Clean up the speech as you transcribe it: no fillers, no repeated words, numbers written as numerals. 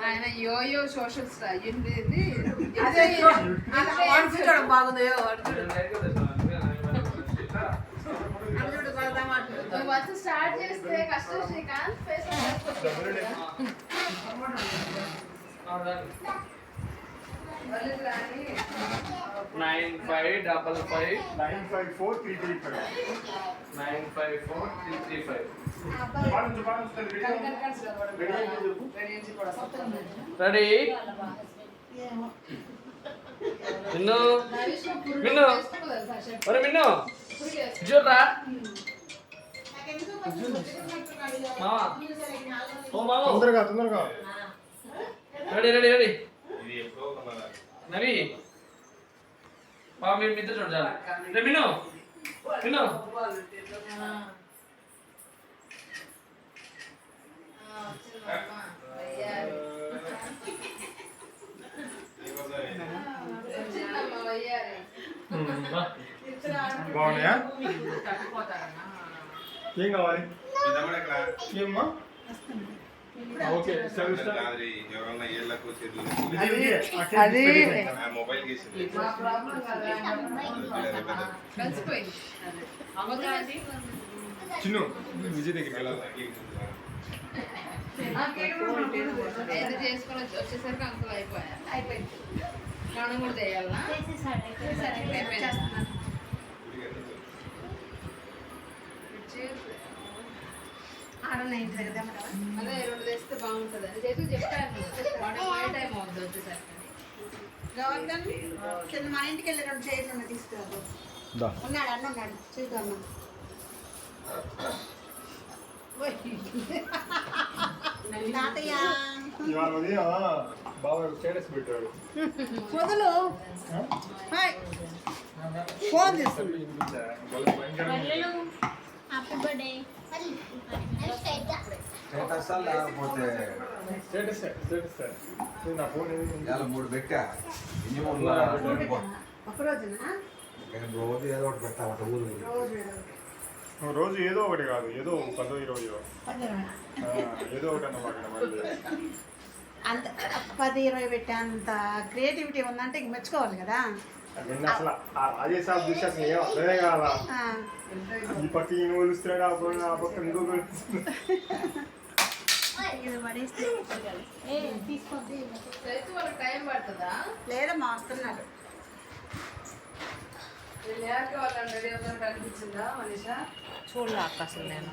ఆయన yo-yo social star ఏంటి బాగుందో వచ్చి స్టార్ట్ చేస్తే కష్టం శ్రీకాంత్ ఫేస్ 953335 రెడీ మిన్ను మిన్ను ఒరే మిన్ను చూడరా మావా ఓ మావా తొందరగా రెడీ రెడీ రెడీ నవి మా మీ మిత్ర చూడాలి రే మిన్ను మిన్ను బాగున్నాయా ఏం కావాలి ఏమ్మా ఓకే అది చిన్ను విజయ్ దగ్గర చేసుకొని వచ్చేసరికి అంకుల్ అయిపోయింది మనం కూడా చేయాలనా అదే రెండు తెస్తే బాగుంటుంది అని చెప్పి చెప్పాను టైం అవుతుంది వచ్చేసరికి మా ఇంటికి వెళ్ళి 2 చైర్లు తీసుకురాదు ఉన్నాడు అన్న ఉన్నాడు చూద్దాం ఇవాళ ఉదయం బాబా స్టేటస్ పెట్టాడు మొదలు ఫోన్ చేస్తాడు నా ఫోన్ 3 పెట్టా రోజు ఏదో ఒకటి పెట్టామట ఊరు రోజు ఏదో ఒకటి కాదు ఏదో 10-20 ఏదో ఒకటి అన్నమాట అంత 10-20 పెట్టే అంత క్రియేటివిటీ ఉందంటే ఇంక మెచ్చుకోవాలి కదా అసలు అదే సార్ చూసి అసలు ఏం అర్థమే కావాలా ఈ పక్క ఈయన కొలుస్తున్నాడు ఆ పక్క ఇంకో టైం పడుతుందా లేదమ్మా వస్తున్నాడు వాళ్ళని రెడీ అవుతారు కనిపించిందా మనీషా చూడలే అక్క అసలు నేను